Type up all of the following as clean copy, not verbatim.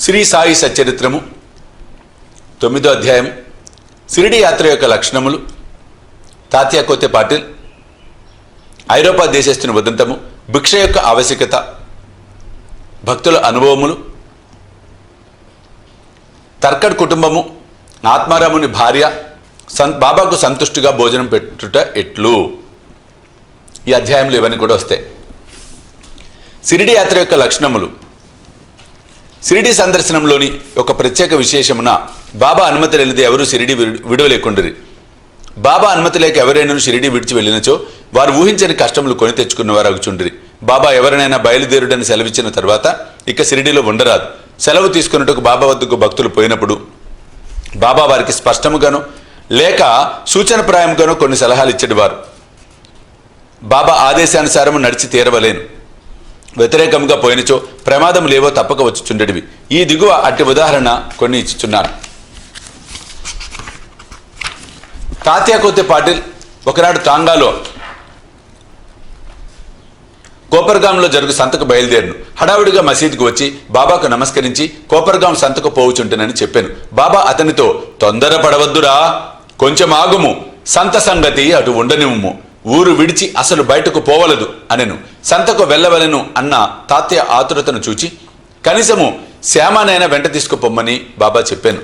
శ్రీ సాయి సచరిత్రము 9వ అధ్యాయం షిరిడి యాత్ర యొక్క లక్షణములు తాత్యా కోతే పాటిల్ ఐరోపా దేశస్థుని ఉదంతము భిక్ష యొక్క ఆవశ్యకత భక్తుల అనుభవములు తర్కడ్ కుటుంబము ఆత్మారాముని భార్య బాబాకు సంతుష్టిగా భోజనం పెట్టుట ఎట్లు ఈ అధ్యాయంలో ఇవన్నీ కూడా వస్తాయి. షిరిడి యాత్ర యొక్క లక్షణములు షిరిడి సందర్శనంలోని ఒక ప్రత్యేక విశేషమున బాబా అనుమతి లేనిది ఎవరు షిరిడి విడవలేకుండిరి. బాబా అనుమతి లేక ఎవరైనా షిరిడి విడిచి వెళ్ళినచో వారు ఊహించని కష్టములు కొని తెచ్చుకున్నవారు అగుచుండిరి. బాబా ఎవరినైనా బయలుదేరుడని సెలవిచ్చిన తర్వాత ఇక షిరిడిలో ఉండరాదు. సెలవు తీసుకున్నట్టుకు బాబా వద్దకు భక్తులు పోయినప్పుడు బాబా వారికి స్పష్టముగాను లేక సూచనప్రాయంగాను కొన్ని సలహాలు ఇచ్చేటివారు. బాబా ఆదేశానుసారము నడిచి తీరవలేను. వ్యతిరేకంగా పోయినచో ప్రమాదం లేవో తప్పక వచ్చుచుండేటివి. ఈ దిగువ అట్టి ఉదాహరణ కొన్ని ఇచ్చుచున్నాను. తాత్యా కోతే పాటిల్ ఒకనాడు టాంగాలో కోపర్గాంలో జరుగు సంతకు బయలుదేరును. హడావుడిగా మసీదుకు వచ్చి బాబాకు నమస్కరించి కోపర్గాం సంతకు పోవుచుంటునని చెప్పాను. బాబా అతనితో తొందరపడవద్దురా, కొంచెం ఆగుము, సంత సంగతి అటు ఉండనివ్వుము, ఊరు విడిచి అసలు బయటకు పోవలదు అనెను. సంతకు వెళ్ళవలను అన్న తాత్య ఆతురతను చూచి కనీసము శ్యామానైనా వెంట తీసుకుపోమ్మని బాబా చెప్పాను.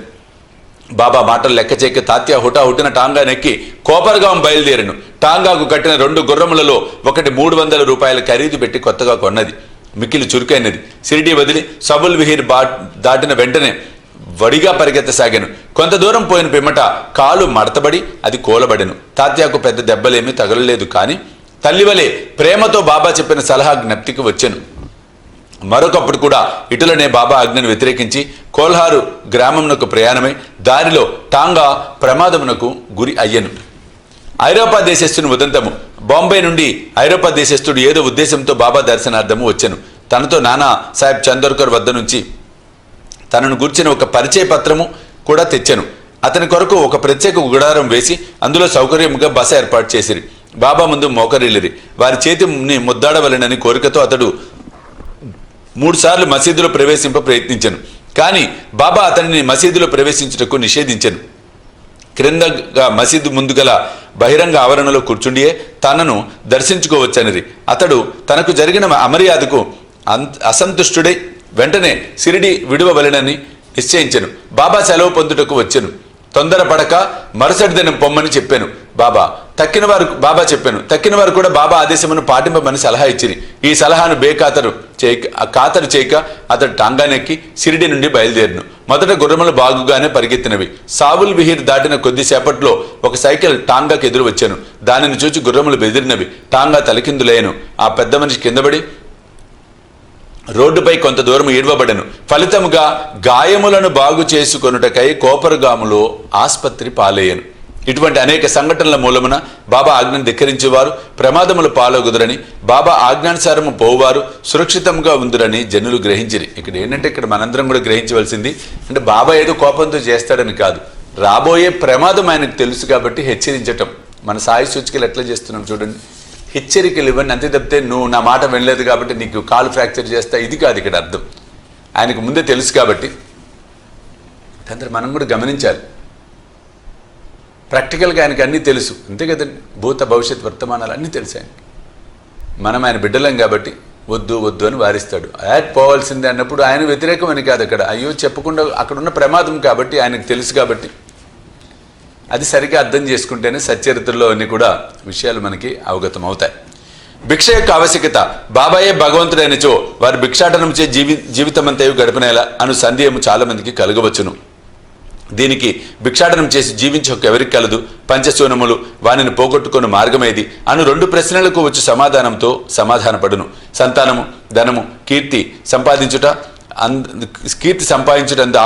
బాబా మాటలు లెక్క చేయక తాత్య హుటాహుటిన టాంగా నెక్కి కోపర్గాం బయలుదేరను. టాంగాకు కట్టిన 2 గుర్రములలో ఒకటి 300 రూపాయల ఖరీదు పెట్టి కొత్తగా కొన్నది. మిక్కిలి చురుకైనది. షిరిడి వదిలి సబుల్ విహీర్ దాటిన వెంటనే వడిగా పరిగెత్తసాగాను. కొంత దూరం పోయిన పిమ్మట కాలు మడతబడి అది కూలబడెను. తాత్యాకు పెద్ద దెబ్బలేమీ తగలలేదు, కానీ తల్లివలే ప్రేమతో బాబా చెప్పిన సలహా జ్ఞప్తికి వచ్చాను. మరొకప్పుడు కూడా ఇటులనే బాబా ఆజ్ఞను వ్యతిరేకించి కోల్హారు గ్రామమునకు ప్రయాణమై దారిలో టాంగా ప్రమాదమునకు గురి అయ్యను. ఐరోపా దేశస్థుని ఉదంతము బాంబే నుండి ఐరోపా దేశస్థుడు ఏదో ఉద్దేశంతో బాబా దర్శనార్థము వచ్చాను. తనతో నానా సాహెబ్ చందోర్కర్ వద్ద నుంచి తనను గుర్చిన ఒక పరిచయ పత్రము కూడా తెచ్చాను. అతని కొరకు ఒక ప్రత్యేక గుడారం వేసి అందులో సౌకర్యముగా బస ఏర్పాటు చేసిరి. బాబా ముందు మోకరిల్లిరి. వారి చేతిని ముద్దాడవలెనని కోరికతో అతడు 3 సార్లు మసీదులో ప్రవేశింప ప్రయత్నించాను. కానీ బాబా అతనిని మసీదులో ప్రవేశించుటకు నిషేధించాను. క్రిందగా మసీదు ముందు గల బహిరంగ ఆవరణలో కూర్చుండియే తనను దర్శించుకోవచ్చనిరి. అతడు తనకు జరిగిన అమర్యాదకు అసంతుష్టుడై వెంటనే షిరిడి విడువవలెనని నిశ్చయించెను. బాబా సెలవు పొందుటకు వచ్చెను. తొందరపడక మరుసటి దినం పొమ్మని చెప్పాను. బాబా తక్కిన వారు కూడా బాబా ఆదేశమును పాటింపమని సలహా ఇచ్చిరి. ఈ సలహాను ఖాతరు చేయక అతడు టాంగానెక్కి షిరిడి నుండి బయలుదేరును. మొదట గుర్రములు బాగుగానే పరిగెత్తినవి. సావుల్ విహీర్ దాటిన కొద్దిసేపట్లో ఒక సైకిల్ టాంగాకు ఎదురు వచ్చాను. దానిని చూచి గుర్రములు బెదిరినవి. టాంగా తలకిందులయ్యను. ఆ పెద్ద మనిషి కిందపడి రోడ్డుపై కొంత దూరం ఈడ్వబడెను. ఫలితముగా గాయములను బాగు చేసుకొనుటకై కోపర్గాములో ఆస్పత్రి పాలయ్యను. ఇటువంటి అనేక సంఘటనల మూలమున బాబా ఆజ్ఞను ధిక్కరించేవారు ప్రమాదములు పాలగుదురని, బాబా ఆజ్ఞానుసారము పోవారు సురక్షితంగా ఉందిరని జనులు గ్రహించిరి. ఇక్కడ మనందరం కూడా గ్రహించవలసింది అంటే బాబా ఏదో కోపంతో చేస్తాడని కాదు, రాబోయే ప్రమాదం ఆయనకు తెలుసు కాబట్టి హెచ్చరించటం. మన సాయి సూచికలు ఎట్లా చేస్తున్నాం చూడండి, హెచ్చరికలు ఇవ్వండి అంతే తప్పితే నువ్వు నా మాట వినలేదు కాబట్టి నీకు కాలు ఫ్రాక్చర్ చేస్తా ఇది కాదు ఇక్కడ అర్థం. ఆయనకు ముందే తెలుసు కాబట్టి అందరూ మనం కూడా గమనించాలి. ప్రాక్టికల్గా ఆయనకి అన్నీ తెలుసు, అంతే కదండి. భూత భవిష్యత్ వర్తమానాలు అన్నీ తెలుసు ఆయనకి. మనం ఆయన బిడ్డలం కాబట్టి వద్దు వద్దు అని వారిస్తాడు. పోవాల్సిందే అన్నప్పుడు ఆయన వ్యతిరేకం అని కాదు, అక్కడ అయ్యో చెప్పకుండా అక్కడ ఉన్న ప్రమాదం కాబట్టి ఆయనకు తెలుసు కాబట్టి అది సరిగ్గా అర్థం చేసుకుంటేనే సచ్చరిత్రలో అన్ని కూడా విషయాలు మనకి అవగతం అవుతాయి. భిక్ష యొక్క ఆవశ్యకత బాబాయే భగవంతుడైనచో వారి భిక్షాటనం చే జీవితమంతయు గడపనేలా అను సందేహము చాలా మందికి కలగవచ్చును. దీనికి భిక్షాటనం చేసి జీవించే ఎవరికి కలదు, పంచశూనములు వానిని పోగొట్టుకుని మార్గమేది అను 2 ప్రశ్నలకు వచ్చి సమాధానంతో సమాధానపడును. సంతానము, ధనము, కీర్తి సంపాదించుట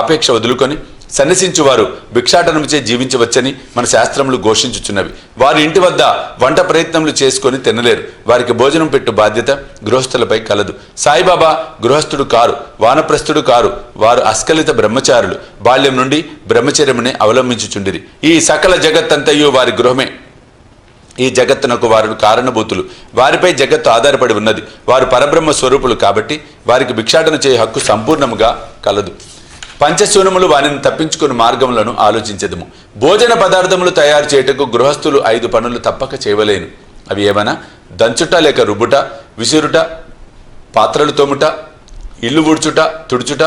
ఆపేక్ష వదులుకొని సన్యసించువారు భిక్షాటనముచే జీవించవచ్చని మన శాస్త్రములు ఘోషించుచున్నవి. వారి ఇంటి వద్ద వంట ప్రయత్నములు చేసుకొని తినలేరు. వారికి భోజనం పెట్టు బాధ్యత గృహస్థులపై కలదు. సాయిబాబా గృహస్థుడు కారు, వానప్రస్థుడు కారు. వారు అస్కలిత బ్రహ్మచారులు. బాల్యం నుండి బ్రహ్మచర్యమునే అవలంబించుచుండిరి. ఈ సకల జగత్తంతయు వారి గృహమే. ఈ జగత్తునకు వారు కారణభూతులు. వారిపై జగత్తు ఆధారపడి ఉన్నది. వారు పరబ్రహ్మ స్వరూపులు కాబట్టి వారికి భిక్షాటన చేయ హక్కు సంపూర్ణముగా కలదు. పంచశూనములు వానిని తప్పించుకుని మార్గములను ఆలోచించదము. భోజన పదార్థములు తయారు చేయుటకు గృహస్థులు 5 పనులు తప్పక చేయవలేను. అవి ఏమన్నా? దంచుట లేక రుబ్బుట, విసురుట, పాత్రలు తోముట, ఇల్లు ఊడ్చుట, తుడుచుట,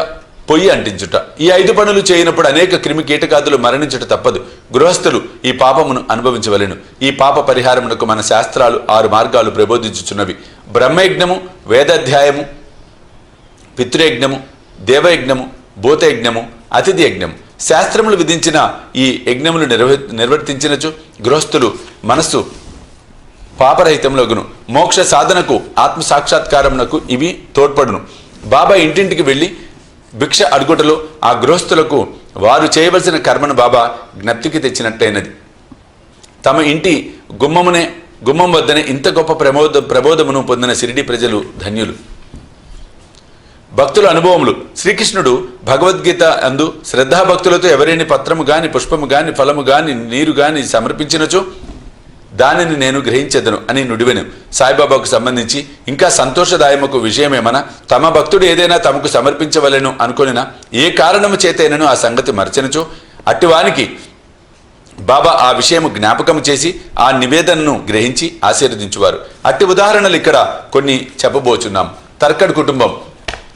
పొయ్యి అంటించుట. ఈ 5 పనులు చేయనప్పుడు అనేక క్రిమి కీటకాదులు మరణించుట తప్పదు. గృహస్థులు ఈ పాపమును అనుభవించవలెను. ఈ పాప పరిహారమునకు మన శాస్త్రాలు 6 మార్గాలు ప్రబోధించుచున్నవి. బ్రహ్మయజ్ఞము, వేదాధ్యాయము, పితృయజ్ఞము, దేవయజ్ఞము, భూతయజ్ఞము, అతిథి యజ్ఞము. శాస్త్రములు విధించిన ఈ యజ్ఞములు నిర్వర్తించినచు గృహస్థులు మనస్సు పాపరహితంలోగును. మోక్ష సాధనకు, ఆత్మ సాక్షాత్కారమునకు ఇవి తోడ్పడును. బాబా ఇంటింటికి వెళ్ళి భిక్ష అడుగుటలో ఆ గృహస్థులకు వారు చేయవలసిన కర్మను బాబా జ్ఞప్తికి తెచ్చినట్టయినది. తమ ఇంటి గుమ్మం వద్దనే ఇంత గొప్ప ప్రబోధమును పొందిన షిరిడి ప్రజలు ధన్యులు. భక్తుల అనుభవములు. శ్రీకృష్ణుడు భగవద్గీత అందు శ్రద్ధాభక్తులతో ఎవరైనా పత్రము గాని, పుష్పము గాని, ఫలము గాని, నీరు గాని సమర్పించినచో దానిని నేను గ్రహించెదను అని నుడివెను. సాయిబాబాకు సంబంధించి ఇంకా సంతోషదాయమకు విషయమేమన్నా, తమ భక్తుడు ఏదైనా తమకు సమర్పించవలెను అనుకొనినా ఏ కారణము చేతైనను ఆ సంగతి మరచనుచో అట్టివానికి బాబా ఆ విషయము జ్ఞాపకం చేసి ఆ నివేదనను గ్రహించి ఆశీర్వదించువారు. అట్టి ఉదాహరణలు ఇక్కడ కొన్ని చెప్పబోచున్నాం. తర్కడ్ కుటుంబం.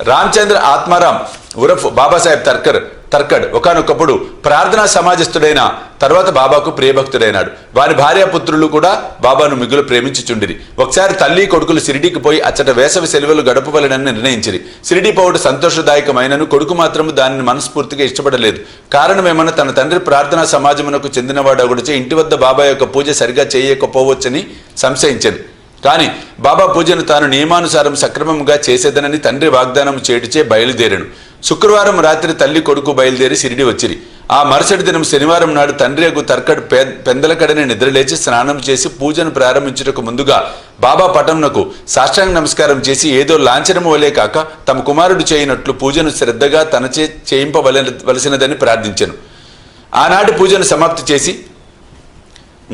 రామచంద్ర ఆత్మారాం ఉరఫ్ బాబాసాహెబ్ తర్కడ్ ఒకానొకప్పుడు ప్రార్థనా సమాజస్థుడైన తర్వాత బాబాకు ప్రియభక్తుడైనాడు. వారి భార్యాపుత్రులు కూడా బాబాను మిగులు ప్రేమించుచుండిరి. ఒకసారి తల్లి కొడుకులు షిరిడీకి పోయి అచ్చట వేసవి సెలవులు గడపవలెనని నిర్ణయించిరి. షిరిడీ పోవడం సంతోషదాయకమైనను కొడుకు మాత్రము దానిని మనస్ఫూర్తిగా ఇష్టపడలేదు. కారణమేమన్నా, తన తండ్రి ప్రార్థనా సమాజమునకు చెందినవాడు ఒకటిచే ఇంటి వద్ద బాబా యొక్క పూజ సరిగా చేయకపోవచ్చని సంశయించాను. కానీ బాబా పూజను తాను నియమానుసారం సక్రమంగా చేసేదనని తండ్రి వాగ్దానం చేయుటచే బయలుదేరాను. శుక్రవారం రాత్రి తల్లి కొడుకు బయలుదేరి షిరిడి వచ్చిరి. ఆ మరుసటి దినం శనివారం నాడు తండ్రి యొక్క తర్కడ్ పెందలకడనే నిద్రలేచి స్నానం చేసి పూజను ప్రారంభించుటకు ముందుగా బాబా పటంనకు సాష్టాంగ నమస్కారం చేసి ఏదో లాంఛనము వలే కాక తమ కుమారుడు చేయనట్లు పూజను శ్రద్ధగా తనచే చేయింపవలసినదని ప్రార్థించెను. ఆనాటి పూజను సమాప్తి చేసి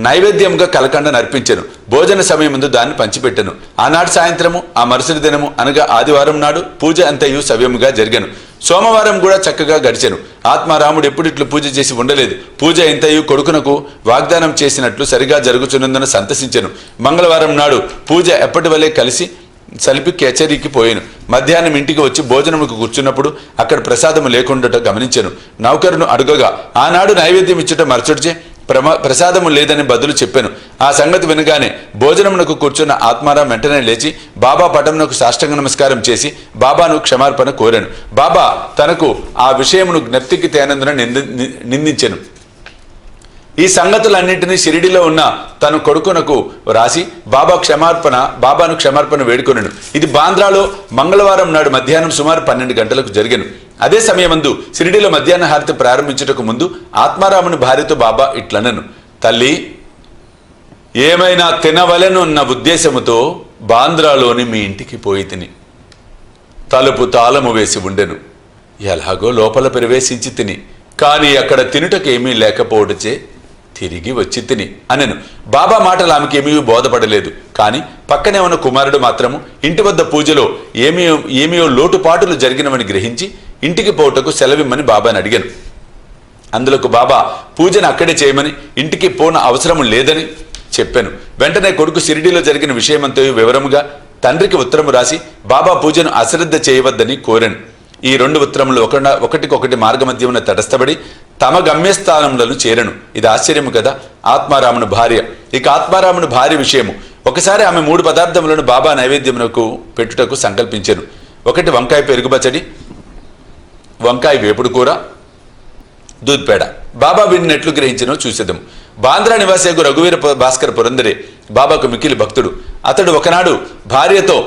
నైవేద్యంగా కలకండ నర్పించెను. భోజన సమయం ముందు దాన్ని పంచిపెట్టెను. ఆనాడు సాయంత్రము, ఆ మరుసటి దినము అనగా ఆదివారం నాడు పూజ అంతయు సవ్యముగా జరిగెను. సోమవారం కూడా చక్కగా గడిచెను. ఆత్మారాముడు ఎప్పుడిట్లు పూజ చేసి ఉండలేదు. పూజ ఎంతయు కొడుకునకు వాగ్దానం చేసినట్లు సరిగా జరుగుచున్నందున సంతసించెను. మంగళవారం నాడు పూజ ఎప్పటి వలె కలిసి సలిపి కచేరీకి పోయాను. మధ్యాహ్నం ఇంటికి వచ్చి భోజనముకు కూర్చున్నప్పుడు అక్కడ ప్రసాదము లేకుండా గమనించెను. నౌకరును అడుగగా ఆనాడు నైవేద్యం ఇచ్చుట మరచుడిచే ప్రసాదము లేదని బదులు చెప్పాను. ఆ సంగతి వినగానే భోజనమునకు కూర్చున్న ఆత్మారాం వెంటనే లేచి బాబా పటమునకు సాష్టాంగ నమస్కారం చేసి బాబాను క్షమార్పణ కోరాను. బాబా తనకు ఆ విషయమును జ్ఞప్తికి తేనందున నిందించెను. ఈ సంగతులన్నింటినీ షిరిడిలో ఉన్న తన కొడుకునకు రాసి బాబాను క్షమార్పణ వేడుకొనెను. ఇది బాంద్రాలో మంగళవారం నాడు మధ్యాహ్నం సుమారు 12 గంటలకు జరిగెను. అదే సమయమందు షిరిడిలో మధ్యాహ్న హారతి ప్రారంభించుటకు ముందు ఆత్మారాముని భార్యతో బాబా ఇట్లనను, తల్లి, ఏమైనా తినవలెను అన్న ఉద్దేశముతో బాంద్రాలోని మీ ఇంటికి పోయి తిని తలుపు తాళము వేసి ఉండెను. ఎలాగో లోపల ప్రవేశించి తిని, కానీ అక్కడ తినుటకేమీ లేకపోవటచే తిరిగి వచ్చి తిని అనెను. బాబా మాటలు ఆమెకేమీ బోధపడలేదు. కానీ పక్కనే ఉన్న కుమారుడు మాత్రము ఇంటి వద్ద పూజలో ఏమీయో లోటుపాటులు జరిగినవని గ్రహించి ఇంటికి పోవుటకు సెలవిమ్మని బాబాని అడిగాను. అందులోకి బాబా పూజను అక్కడే చేయమని, ఇంటికి పోన అవసరం లేదని చెప్పాను. వెంటనే కొడుకు షిరిడీలో జరిగిన విషయమంతా వివరముగా తండ్రికి ఉత్తరము రాసి బాబా పూజను అశ్రద్ధ చేయవద్దని కోరాను. ఈ 2 ఉత్తరములు ఒకటికొకటి మార్గమధ్యమున తటస్థపడి తమ గమ్యస్థానములను చేరను. ఇది ఆశ్చర్యము కదా. ఆత్మారాముని భార్య. ఇక ఆత్మారాముని భార్య విషయము. ఒకసారి ఆమె 3 పదార్థములను బాబా నైవేద్యమునకు పెట్టుటకు సంకల్పించెను. ఒకటి వంకాయ పెరుగు పచ్చడి, వంకాయ వేపుడు కూర, దూద్పేడ. బాబా విన్నట్లు గ్రహించినో చూసేదము. బాంద్రా నివాసేగు రఘువీర భాస్కర్ పురందరే బాబాకు మిక్కిలి భక్తుడు. అతడు ఒకనాడు భార్యతో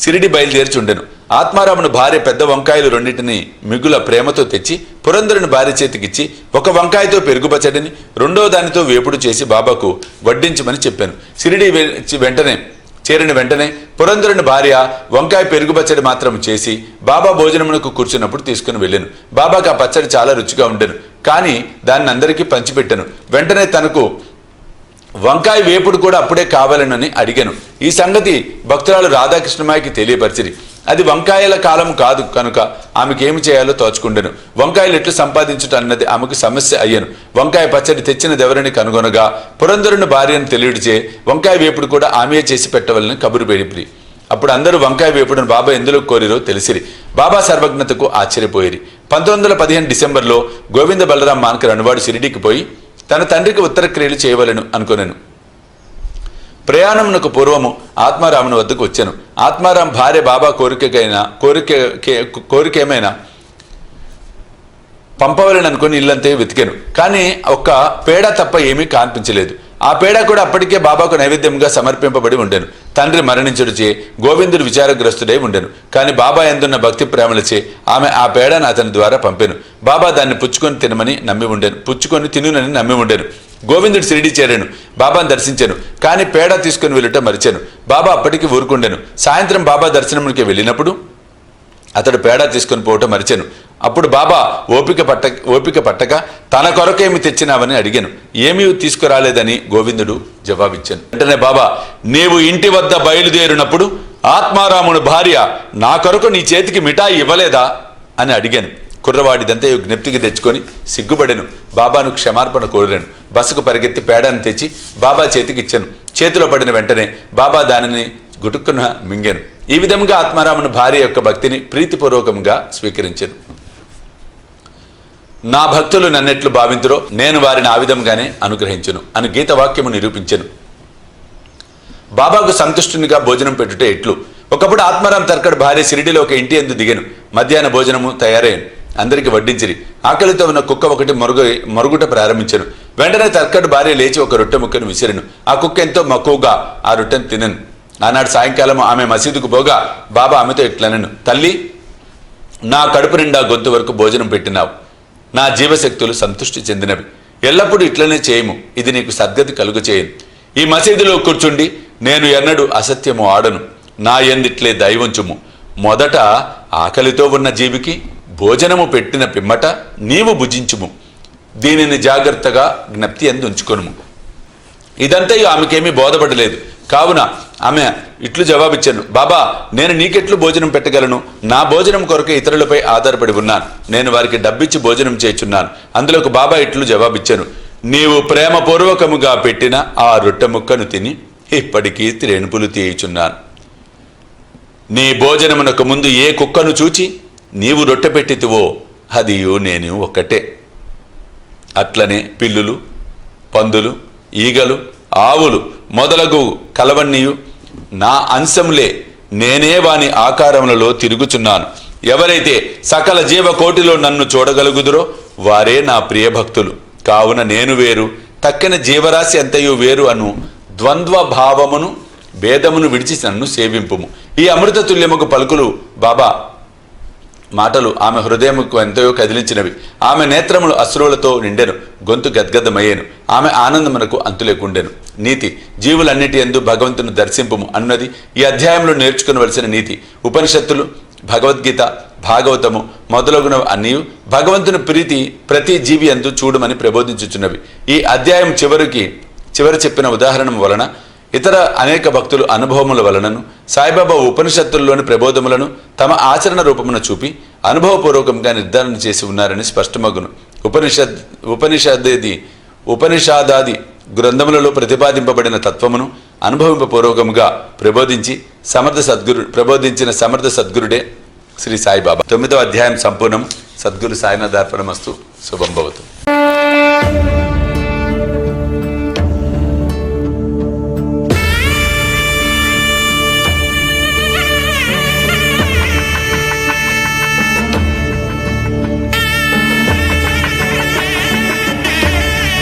షిరిడి బయలుదేర్చుండెను. ఆత్మారాముని భార్య పెద్ద వంకాయలు 2 మిగుల ప్రేమతో తెచ్చి పురందరుని భార్య చేతికిచ్చి ఒక వంకాయతో పెరుగు పచ్చడిని, 2వ దానితో వేపుడు చేసి బాబాకు వడ్డించమని చెప్పాను. షిరిడి చేరిన వెంటనే పురందరుని భార్య వంకాయ పెరుగు పచ్చడి మాత్రం చేసి బాబా భోజనమునకు కూర్చున్నప్పుడు తీసుకుని వెళ్ళాను. బాబాకు ఆ పచ్చడి చాలా రుచిగా ఉండెను. కానీ దాన్ని అందరికీ పంచిపెట్టాను. వెంటనే తనకు వంకాయ వేపుడు కూడా అప్పుడే కావాలనని అడిగాను. ఈ సంగతి భక్తురాలు రాధాకృష్ణమాయకి తెలియపరిచిరి. అది వంకాయల కాలం కాదు కనుక ఆమెకేమి చేయాలో తోచుకుండెను. వంకాయలు ఎట్లు సంపాదించుట అన్నది ఆమెకు సమస్య అయ్యను. వంకాయ పచ్చడి తెచ్చినదెవరని కనుగొనగా పురంధరుని భార్యను తెలియడిచే వంకాయ వేపుడు కూడా ఆమె చేసి పెట్టవలని కబురు పెడిపిరి. అప్పుడు అందరూ వంకాయ వేపుడును బాబా ఎందులో కోరిరో తెలిసిరి. బాబా సర్వజ్ఞతకు ఆశ్చర్యపోయిరి. 1915 డిసెంబర్లో గోవింద బలరాం మాన్కర్ అనువాడు షిరిడీకి పోయి తన తండ్రికి ఉత్తర క్రియలు చేయవలెను అనుకొనెను. ప్రయాణమునకు పూర్వము ఆత్మారాముని వద్దకు వచ్చాను. ఆత్మారాం భార్య బాబా కోరికేమైనా పంపవలని అనుకుని ఇల్లంతే వెతికాను. కానీ ఒక్క పేడ తప్ప ఏమీ కనిపించలేదు. ఆ పేడ కూడా అప్పటికే బాబాకు నైవేద్యంగా సమర్పింపబడి ఉండెను. తండ్రి మరణించుడిచే గోవిందుడు విచారగ్రస్తుడై ఉండెను. కానీ బాబా ఎందున్న భక్తి ప్రేమలచే ఆమె ఆ పేడను అతని ద్వారా పంపాను. బాబా దాన్ని పుచ్చుకొని తినమని నమ్మి ఉండెను. పుచ్చుకొని తినునని నమ్మి ఉండెను. గోవిందుడు షిరిడి చేరాను. బాబాను దర్శించాను. కానీ పేడ తీసుకుని వెళ్ళుట మరిచాను. బాబా అప్పటికి ఊరుకుండెను. సాయంత్రం బాబా దర్శనంకి వెళ్ళినప్పుడు అతడు పేడ తీసుకుని పోవటం మరిచాను. అప్పుడు బాబా ఓపిక పట్టక తన కొరకేమి తెచ్చినావని అడిగాను. ఏమీ తీసుకురాలేదని గోవిందుడు జవాబిచ్చాను. వెంటనే బాబా, నీవు ఇంటి వద్ద బయలుదేరినప్పుడు ఆత్మారాముని భార్య నా కొరకు నీ చేతికి మిఠాయి ఇవ్వలేదా అని అడిగాను. కుర్రవాడిదంతా జ్ఞప్తికి తెచ్చుకొని సిగ్గుపడెను. బాబాను క్షమార్పణ కోరాను. బస్సుకు పరిగెత్తి పేడను తెచ్చి బాబా చేతికి ఇచ్చాను. చేతిలో పడిన వెంటనే బాబా దానిని గుటుక్కున మింగాను. ఈ విధంగా ఆత్మారాముని భార్య యొక్క భక్తిని ప్రీతిపూర్వకంగా స్వీకరించాను. నా భక్తులు నన్నెట్లు భావింతురో నేను వారిని ఆ విధంగానే అనుగ్రహించును అని గీతవాక్యము నిరూపించెను. బాబాకు సంతుష్టునిగా భోజనం పెట్టుటే ఎట్లు. ఒకప్పుడు ఆత్మారాం తర్కడ్ భార్య షిరిడిలో ఒక ఇంటి యందు దిగాను. మధ్యాహ్న భోజనము తయారయ్యాను. అందరికి వడ్డించిరి. ఆకలితో ఉన్న కుక్క ఒకటి మరుగుట ప్రారంభించాను. వెంటనే తర్కడ్ భార్య లేచి ఒక రొట్టె ముక్కను విసిరెను. ఆ కుక్క ఎంతో మక్కువగా ఆ రొట్టెను తినను. ఆనాడు సాయంకాలం ఆమె మసీదుకు పోగా బాబా ఆమెతో ఇట్లనను, తల్లి, నా కడుపు నిండా గొంతు వరకు భోజనం పెట్టినావు. నా జీవశక్తులు సంతృష్టి చెందినవి. ఎల్లప్పుడూ ఇట్లనే చేయము. ఇది నీకు సద్గతి కలుగు చేయను. ఈ మసీదులో కూర్చుండి నేను ఎన్నడూ అసత్యము ఆడను. నా ఎందిట్లే దైవంచుము. మొదట ఆకలితో ఉన్న జీవికి భోజనము పెట్టిన పిమ్మట నీవు భుజించుము. దీనిని జాగ్రత్తగా జ్ఞప్తి అందు ఉంచుకొనుము. ఇదంతా ఆమెకేమీ బోధపడలేదు. కావున ఆమె ఇట్లు జవాబిచ్చాను, బాబా, నేను నీకెట్లు భోజనం పెట్టగలను? నా భోజనం కొరకు ఇతరులపై ఆధారపడి ఉన్నాను. నేను వారికి డబ్బిచ్చి భోజనం చేయుచున్నాను. అందులోకి బాబా ఇట్లు జవాబిచ్చాను, నీవు ప్రేమపూర్వకముగా పెట్టిన ఆ రొట్టె ముక్కను తిని ఇప్పటికీ త్రేణుపులు తీయుచున్నాను. నీ భోజనమునకు ముందు ఏ కుక్కను చూచి నీవు రొట్టె పెట్టితివో అదియు నేను ఒక్కటే. అట్లనే పిల్లులు, పందులు, ఈగలు, ఆవులు మొదలగు కలవన్నీయు నా అంశములే. నేనే వాని ఆకారములలో తిరుగుచున్నాను. ఎవరైతే సకల జీవకోటిలో నన్ను చూడగలుగుదురో వారే నా ప్రియభక్తులు. కావున నేను వేరు, తక్కిన జీవరాశి అంతయు వేరు అను ద్వంద్వ భావమును భేదమును విడిచి నన్ను సేవింపుము. ఈ అమృత తుల్యముకు పలుకులు బాబా మాటలు ఆమె హృదయముకు ఎంతో కదిలించినవి. ఆమె నేత్రములు అశ్రువులతో నిండెను. గొంతు గద్గద్దమయ్యేను. ఆమె ఆనందమునకు అంతులేకుండెను. నీతి, జీవులన్నిటి యందు భగవంతుని దర్శింపుము అన్నది ఈ అధ్యాయంలో నేర్చుకునవలసిన నీతి. ఉపనిషత్తులు, భగవద్గీత, భాగవతము మొదలగునవి అన్నీ భగవంతుని ప్రీతి ప్రతి జీవి యందు చూడమని ప్రబోధించుచున్నవి. ఈ అధ్యాయం చివరి చెప్పిన ఉదాహరణ వలన ఇతర అనేక భక్తులు అనుభవముల వలనను సాయిబాబా ఉపనిషత్తుల్లోని ప్రబోధములను తమ ఆచరణ రూపమున చూపి అనుభవపూర్వకంగా నిర్ధారణ చేసి ఉన్నారని స్పష్టమగును. ఉపనిషాదాది గ్రంథములలో ప్రతిపాదింపబడిన తత్వమును అనుభవింపపూర్వకముగా ప్రబోధించిన సమర్థ సద్గురుడే శ్రీ సాయిబాబా. 9వ అధ్యాయం సంపూర్ణం. సద్గురు సాయినాథార్పణమస్తు. శుభం భవతు.